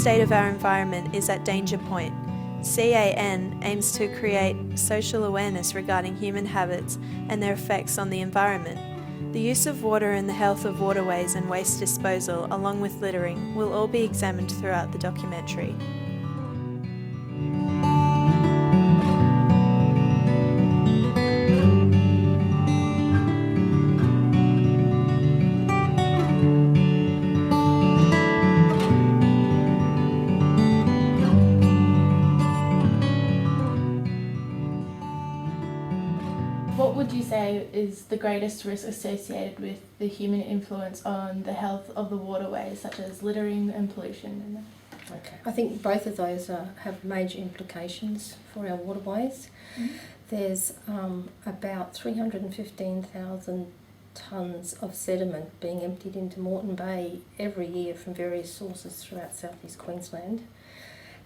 state of our environment is at danger point. CAN aims to create social awareness regarding human habits and their effects on the environment. The use of water and the health of waterways and waste disposal, along with littering, will all be examined throughout the documentary. What would you say is the greatest risk associated with the human influence on the health of the waterways, such as littering and pollution? Okay. I think both of those have major implications for our waterways. Mm-hmm. There's about 315,000 tonnes of sediment being emptied into Moreton Bay every year from various sources throughout southeast Queensland.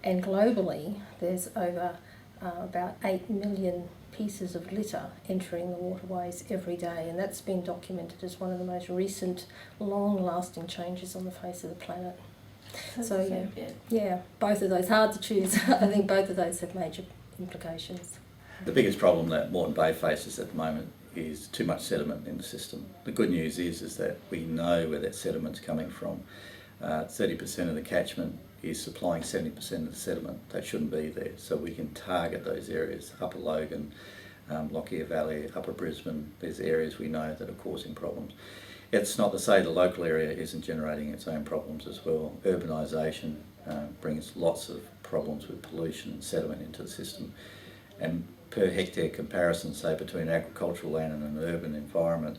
And globally, there's over about 8 million pieces of litter entering the waterways every day, and that's been documented as one of the most recent long-lasting changes on the face of the planet. So yeah, both of those, hard to choose. I think both of those have major implications. The biggest problem that Moreton Bay faces at the moment is too much sediment in the system. The good news is that we know where that sediment's coming from. 30% of the catchment is supplying 70% of the sediment that shouldn't be there. So we can target those areas, Upper Logan, Lockyer Valley, Upper Brisbane. There's areas we know that are causing problems. It's not to say the local area isn't generating its own problems as well. Urbanisation brings lots of problems with pollution and sediment into the system. And per hectare comparison, say between agricultural land and an urban environment,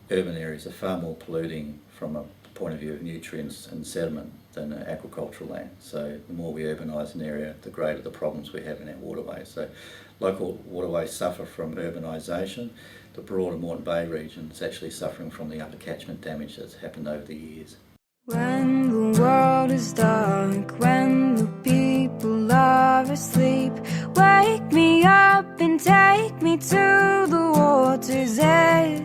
urban areas are far more polluting from a point of view of nutrients and sediment than agricultural land. So the more we urbanise an area, the greater the problems we have in our waterways. So local waterways suffer from urbanisation. The broader Moreton Bay region is actually suffering from the upper catchment damage that's happened over the years. When the world is dark, when the people are asleep, wake me up and take me to the water's edge.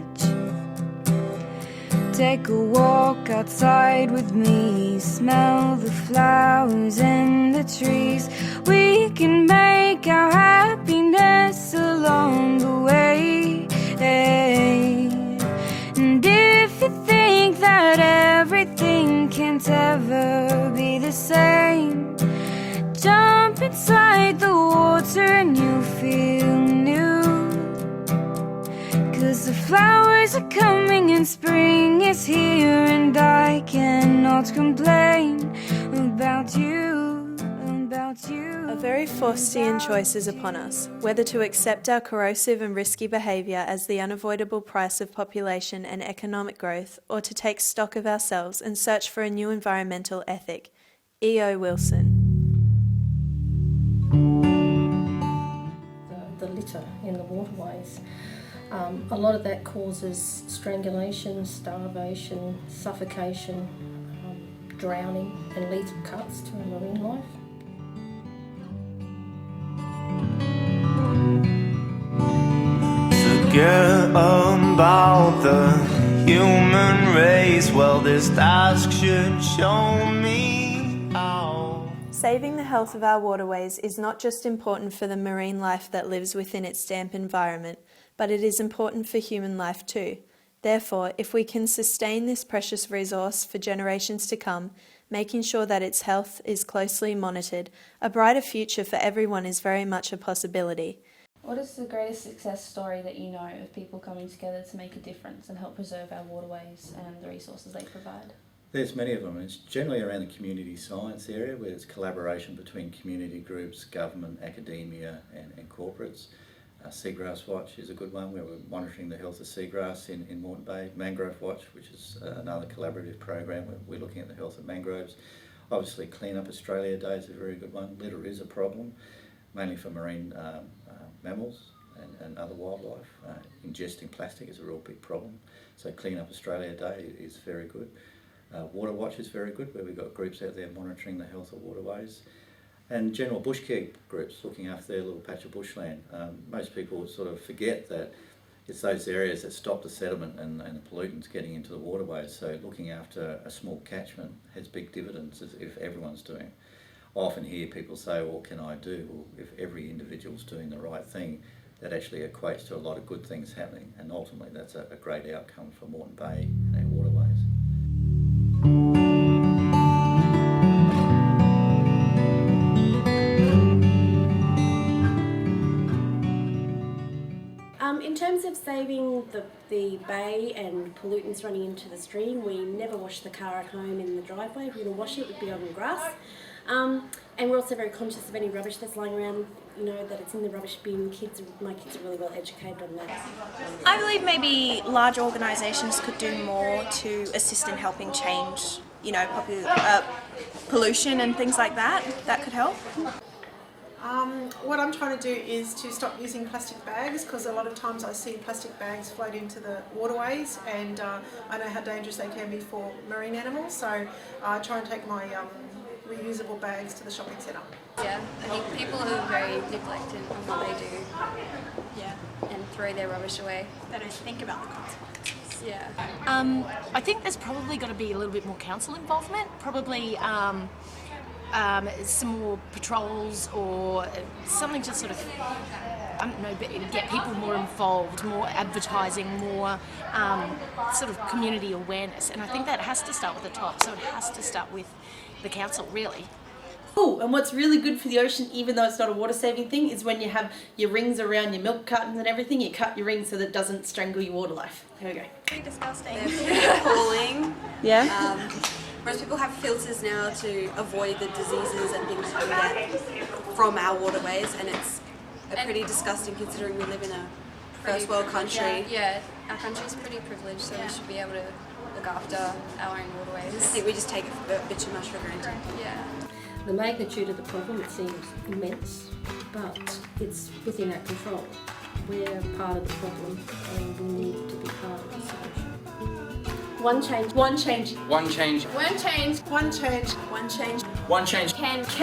Take a walk outside with me, smell the flowers and the trees. We can make our happiness along the way. And if you think that everything can't ever be the same, jump inside the water and you'll feel new. 'Cause the flowers are coming and spring is here, and I cannot complain about you, about you. A very Faustian choice is upon us, whether to accept our corrosive and risky behaviour as the unavoidable price of population and economic growth, or to take stock of ourselves and search for a new environmental ethic. E.O. Wilson. The litter in the waterways. A lot of that causes strangulation, starvation, suffocation, drowning and lethal cuts to our marine life. Forget about the human race. Well, this task should show me how. Saving the health of our waterways is not just important for the marine life that lives within its damp environment, but it is important for human life too. Therefore, if we can sustain this precious resource for generations to come, making sure that its health is closely monitored, a brighter future for everyone is very much a possibility. What is the greatest success story that you know of people coming together to make a difference and help preserve our waterways and the resources they provide? There's many of them. It's generally around the community science area, where there's collaboration between community groups, government, academia and corporates. Seagrass Watch is a good one, where we're monitoring the health of seagrass in Moreton Bay. Mangrove Watch, which is another collaborative program where we're looking at the health of mangroves. Obviously Clean Up Australia Day is a very good one. Litter is a problem, mainly for marine mammals and other wildlife. Ingesting plastic is a real big problem. So Clean Up Australia Day is very good. Water Watch is very good, where we've got groups out there monitoring the health of waterways. And general bush care groups looking after their little patch of bushland. Most people sort of forget that it's those areas that stop the sediment and the pollutants getting into the waterways. So looking after a small catchment has big dividends if everyone's doing it. I often hear people say, what can I do? Well, if every individual's doing the right thing, that actually equates to a lot of good things happening, and ultimately that's a great outcome for Moreton Bay and our waterways. In terms of saving the bay and pollutants running into the stream, we never wash the car at home in the driveway. If we were to wash it, it would be on the grass. And we're also very conscious of any rubbish that's lying around, that it's in the rubbish bin. My kids are really well educated on that. I believe maybe large organisations could do more to assist in helping change, pollution and things like that. That could help. What I'm trying to do is to stop using plastic bags, because a lot of times I see plastic bags float into the waterways, and I know how dangerous they can be for marine animals, so I try and take my reusable bags to the shopping centre. Yeah, I think people are very neglected on what they do. Yeah, and throw their rubbish away. They don't think about the consequences. Yeah. I think there's probably got to be a little bit more council involvement, probably some more patrols or something to sort of, I don't know, get people more involved, more advertising, more sort of community awareness. And I think that has to start with the top, so it has to start with the council, really. Oh, and what's really good for the ocean, even though it's not a water saving thing, is when you have your rings around your milk cartons and everything, you cut your rings so that it doesn't strangle your water life. There we go. Pretty disgusting. They're appalling. Yeah. Whereas people have filters now to avoid the diseases and things that we get from our waterways, and it's pretty disgusting considering we live in a first world country. Yeah, our country's pretty privileged, so we should be able to look after our own waterways. I think we just take it a bit too much for granted. Yeah. The magnitude of the problem, it seems immense, but it's within our control. We're part of the problem and we need to be part of the solution. One change. One change. One change. One change. One change. One change One change Can.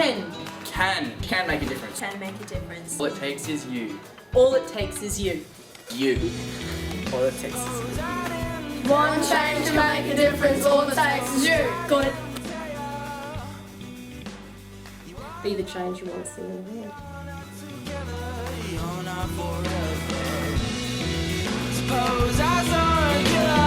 can make a difference. can make a difference. All it takes is you. All it takes is you. You. All it takes is you. One change to make a difference. All it takes is you. Got it. Be the change you want to see in the world. Suppose I saw a killer